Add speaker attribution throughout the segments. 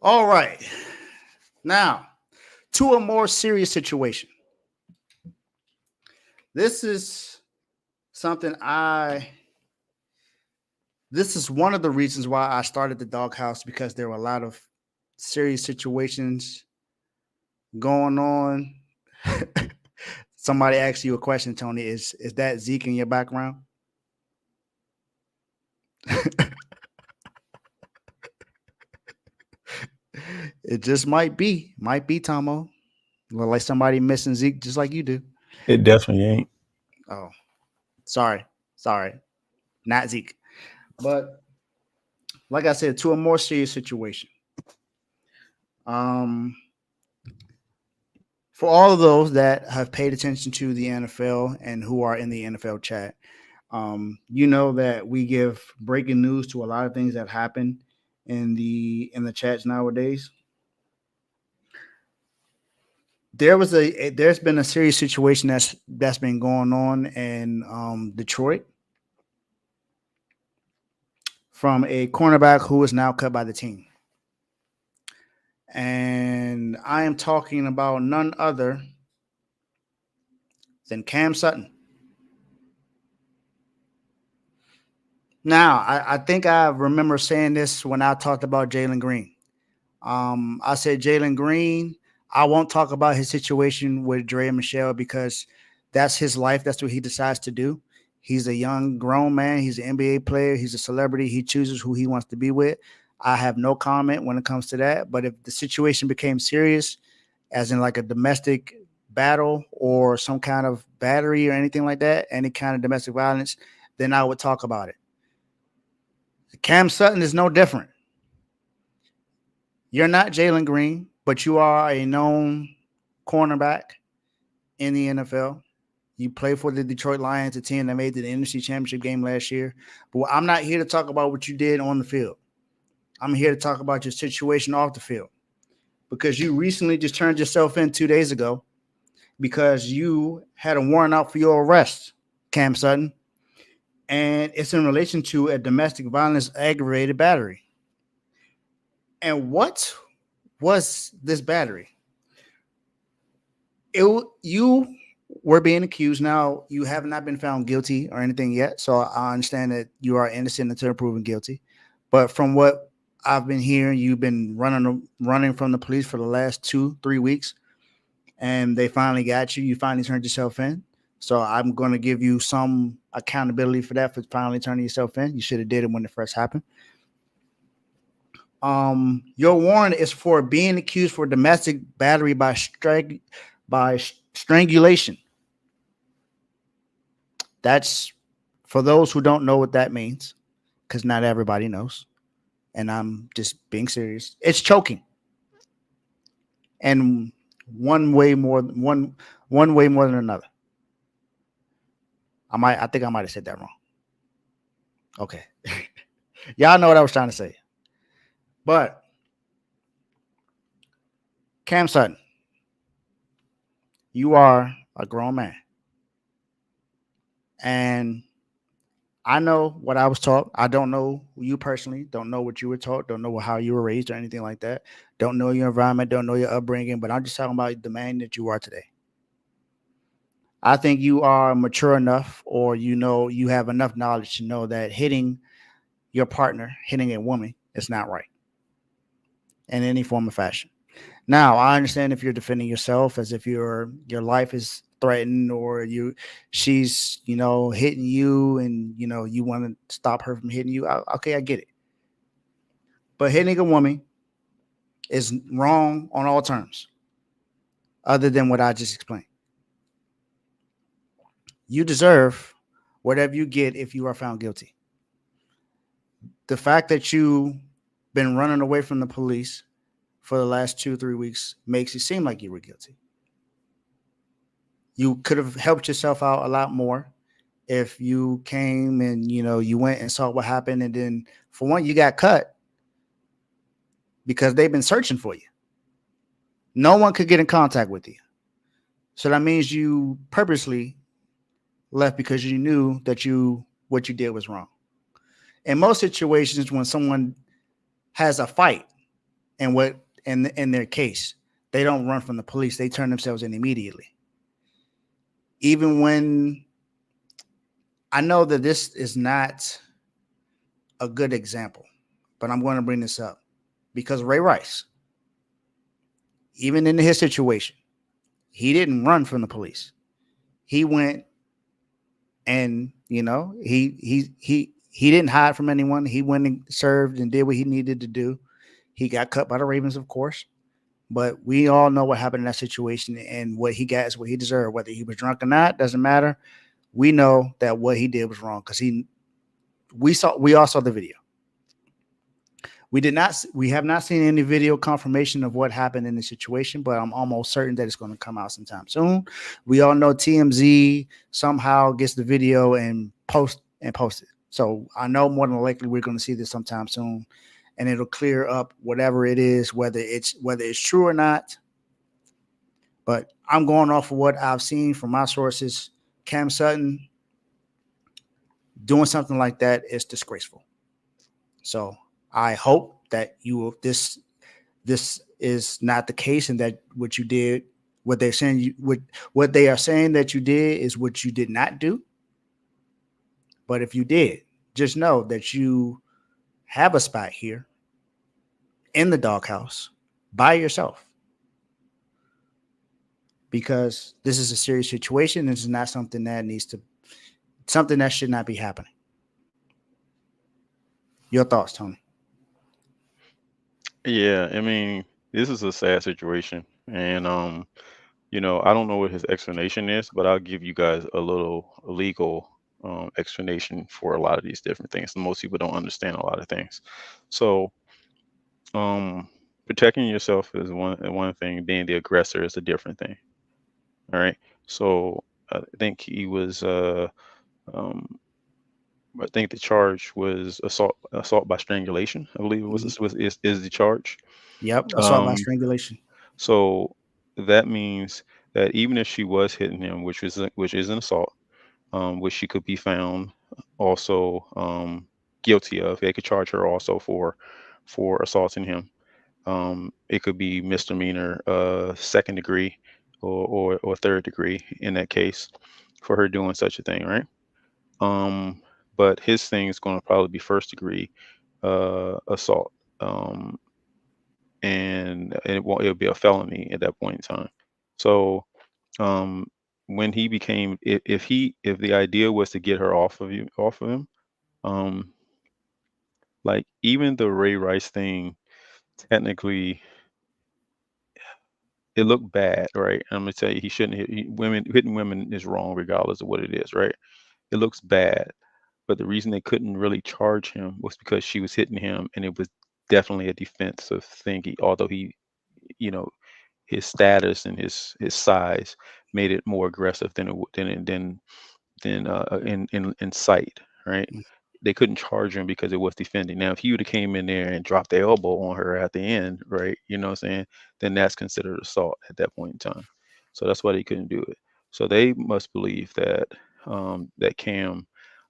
Speaker 1: All right. Now, to a more serious situation. This is something this is one of the reasons why I started the doghouse because there were a lot of serious situations going on. Somebody asked you a question, Tony. Is that Zeke in your background? It just might be Tomo. Look like somebody missing Zeke just like you do.
Speaker 2: It definitely ain't.
Speaker 1: Oh, sorry, sorry, not Zeke. But like I said, to a more serious situation. Um, for all of those that have paid attention to the NFL and who are in the NFL chat, you know that we give breaking news to a lot of things that happen in the chats nowadays. There's been a serious situation that's been going on in Detroit from a cornerback who is now cut by the team, and I am talking about none other than Cam Sutton. Now, I think I remember saying this when I talked about Jalen Green. I said Jalen Green. I won't talk about his situation with Dre and Michelle because that's his life. That's what he decides to do. He's a young, grown man. He's an NBA player. He's a celebrity. He chooses who he wants to be with. I have no comment when it comes to that. But if the situation became serious, as in like a domestic battle or some kind of battery or anything like that, any kind of domestic violence, then I would talk about it. Cam Sutton is no different. You're not Jalen Green, but you are a known cornerback in the NFL. You play for the Detroit Lions, a team that made the NFC Championship game last year. But I'm not here to talk about what you did on the field. I'm here to talk about your situation off the field because you recently just turned yourself in 2 days ago because you had a warrant out for your arrest, Cam Sutton, and it's in relation to a domestic violence aggravated battery. And what was this battery? You were being accused. Now you have not been found guilty or anything yet, so I understand that you are innocent until proven guilty. But from what I've been hearing, you've been running from the police for the last 2 3 weeks, and they finally got you. You finally turned yourself in. So I'm going to give you some accountability for that for finally turning yourself in. You should have did it when it first happened. Your warrant is for being accused for domestic battery by strangulation. That's for those who don't know what that means, because not everybody knows. And I'm just being serious. It's choking, and one way more than another. I think I might have said that wrong. Okay, y'all know what I was trying to say. But Cam Sutton, you are a grown man, and I know what I was taught. I don't know you personally. Don't know what you were taught. Don't know how you were raised or anything like that. Don't know your environment. Don't know your upbringing. But I'm just talking about the man that you are today. I think you are mature enough, or you know you have enough knowledge to know that hitting your partner, hitting a woman, is not right in any form of fashion. Now, I understand if you're defending yourself as if your life is threatened or she's hitting you and you want to stop her from hitting you. Okay, I get it. But hitting a woman is wrong on all terms, other than what I just explained. You deserve whatever you get if you are found guilty. The fact that you've been running away from the police for the last 2 3 weeks makes it seem like you were guilty. You could have helped yourself out a lot more if you came and you went and saw what happened, and then for one you got cut because they've been searching for you. No one could get in contact with you, so that means you purposely left because you knew that what you did was wrong. In most situations, when someone has a fight And what in their case, they don't run from the police. They turn themselves in immediately. Even when I know that this is not a good example, but I'm going to bring this up because Ray Rice, even in his situation, he didn't run from the police. He went and he didn't hide from anyone. He went and served and did what he needed to do. He got cut by the Ravens, of course, but we all know what happened in that situation, and what he got is what he deserved. Whether he was drunk or not doesn't matter. We know that what he did was wrong because we all saw the video. We have not seen any video confirmation of what happened in the situation, but I'm almost certain that it's going to come out sometime soon. We all know TMZ somehow gets the video and post it. So I know more than likely we're going to see this sometime soon, and it'll clear up whatever it is, whether it's true or not. But I'm going off of what I've seen from my sources. Cam Sutton doing something like that is disgraceful. So I hope that you will this is not the case, and that what you did, what they are saying that you did is what you did not do. But if you did, just know that you have a spot here in the doghouse by yourself, because this is a serious situation. This is not something that should not be happening. Your thoughts, Tony?
Speaker 2: Yeah, I mean, this is a sad situation, and I don't know what his explanation is, but I'll give you guys a little legal explanation for a lot of these different things. Most people don't understand a lot of things. So, um, protecting yourself is one thing. Being the aggressor is a different thing. All right. So, I think he was. Um, I think the charge was assault by strangulation. I believe it
Speaker 1: Mhm.
Speaker 2: is the charge.
Speaker 1: Yep, assault by
Speaker 2: Um,
Speaker 1: strangulation.
Speaker 2: so that means that even if she was hitting him, which is an assault, which she could be found also guilty of. They could charge her also for assaulting him. It could be misdemeanor, second degree, or third degree in that case for her doing such a thing, right? Um, but his thing is going to probably be first degree assault, um, and it'll be a felony at that point in time. So um, when he became, if the idea was to get her off of him, um, like even the Ray Rice thing, technically it looked bad, right? I'm gonna tell you, he shouldn't women. Hitting women is wrong regardless of what it is, right? It looks bad, but the reason they couldn't really charge him was because she was hitting him, and it was definitely a defensive thing. Although you know, his status and his size made it more aggressive than in sight, right? They couldn't charge him because it was defending. Now, if he would have came in there and dropped the elbow on her at the end, right? You know what I'm saying? Then that's considered assault at that point in time. So that's why they couldn't do it. So they must believe that Cam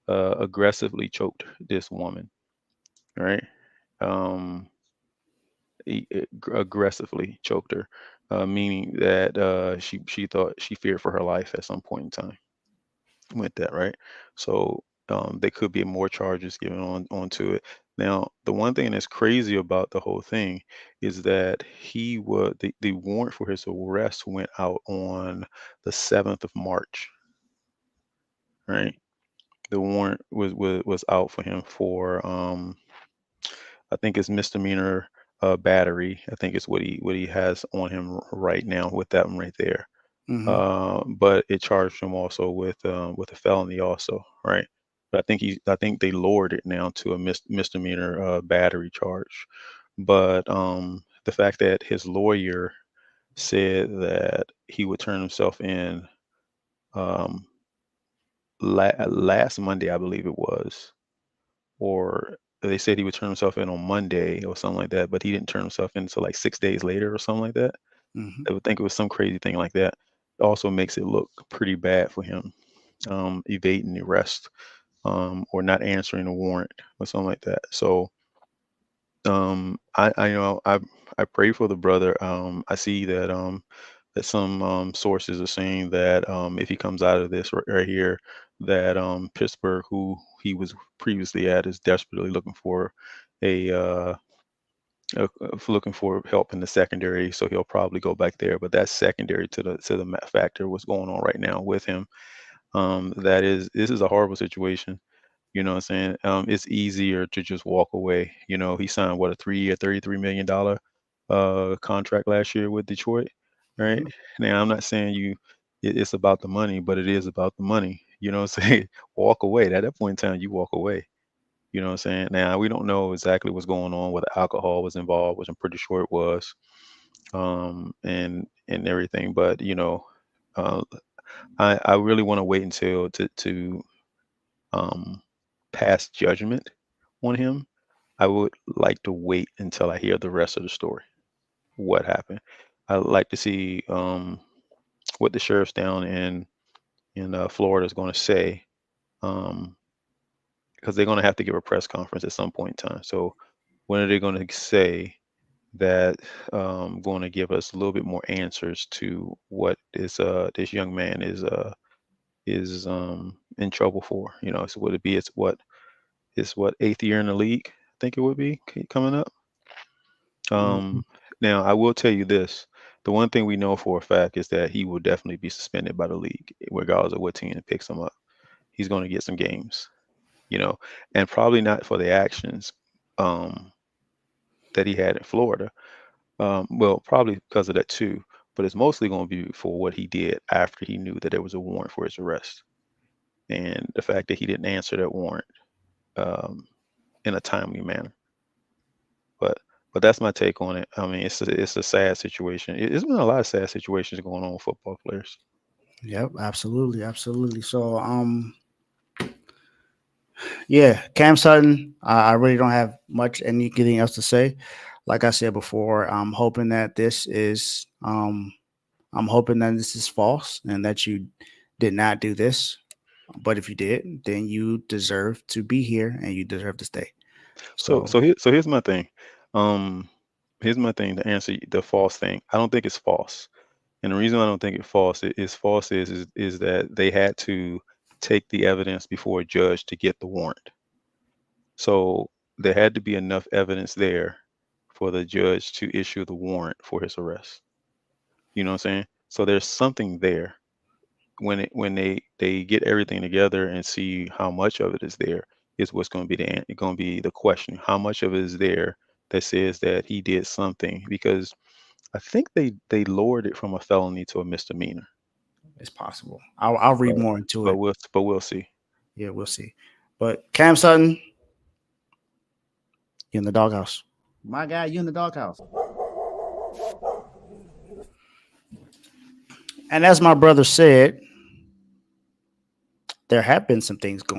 Speaker 2: aggressively choked this woman, right? Um, aggressively choked her, meaning that she thought she feared for her life at some point in time with that, right? So there could be more charges given onto it. Now, the one thing that's crazy about the whole thing is that the warrant for his arrest went out on the 7th of March, right? The warrant was out for him for I think it's misdemeanor battery. I think it's what he has on him right now with that one right there.
Speaker 1: Mm-hmm.
Speaker 2: But it charged him also with a felony also, right? But I think they lowered it now to a misdemeanor battery charge. But the fact that his lawyer said that he would turn himself in um, last Monday, I believe it was, or they said he would turn himself in on Monday or something like that, but he didn't turn himself in until like 6 days later or something like that.
Speaker 1: Mm-hmm.
Speaker 2: I would think it was some crazy thing like that. Also makes it look pretty bad for him, evading the arrest, or not answering a warrant or something like that. So I know I pray for the brother. I see that that some sources are saying that if he comes out of this right here, that Pittsburgh, who he was previously at, is desperately looking for a looking for help in the secondary. So he'll probably go back there. But that's secondary to the factor what's going on right now with him. That is, this is a horrible situation. You know what I'm saying? It's easier to just walk away. You know, he signed what, a 3-year, $33 million contract last year with Detroit, right?
Speaker 1: Yeah.
Speaker 2: Now I'm not saying it's about the money, but it is about the money. You know what I'm saying? Walk away. At that point in time, you walk away. You know what I'm saying? Now we don't know exactly what's going on, whether alcohol was involved, which I'm pretty sure it was, and everything. But uh, I really want to wait until to um, pass judgment on him. I would like to wait until I hear the rest of the story. What happened? I'd like to see what the sheriff's down in Florida is going to say, um, because they're going to have to give a press conference at some point in time. So when are they going to say that, going to give us a little bit more answers to what this young man is in trouble for? So would it be, it's what, eighth year in the league? I think it would be coming up.
Speaker 1: Mhm.
Speaker 2: Um, Now I will tell you this: the one thing we know for a fact is that he will definitely be suspended by the league, regardless of what team picks him up. He's going to get some games, you know, and probably not for the actions um, that he had in Florida. Well, probably because of that too, but it's mostly going to be for what he did after he knew that there was a warrant for his arrest, and the fact that he didn't answer that warrant um, in a timely manner. But but that's my take on it. I mean, it's a sad situation. It's been a lot of sad situations going on with football players.
Speaker 1: Yep, absolutely, absolutely. So, yeah, Cam Sutton. I really don't have much anything else to say. Like I said before, I'm hoping that this is false and that you did not do this. But if you did, then you deserve to be here and you deserve to stay.
Speaker 2: So
Speaker 1: So
Speaker 2: so here so here's my thing. Um, Here's my thing to answer the false thing. I don't think it's false. And the reason I don't think it's false is that they had to take the evidence before a judge to get the warrant. So there had to be enough evidence there for the judge to issue the warrant for his arrest. You know what I'm saying? So there's something there. When they get everything together and see how much of it is there, is what's going to be going to be the question. How much of it is there that says that he did something? Because I think they lowered it from a felony to a misdemeanor.
Speaker 1: it's possible. I'll read
Speaker 2: But
Speaker 1: more into
Speaker 2: but
Speaker 1: it.
Speaker 2: we'll see.
Speaker 1: Yeah, we'll see. But Cam Sutton, you in the doghouse. My guy, you in the doghouse. And as my brother said, there have been some things going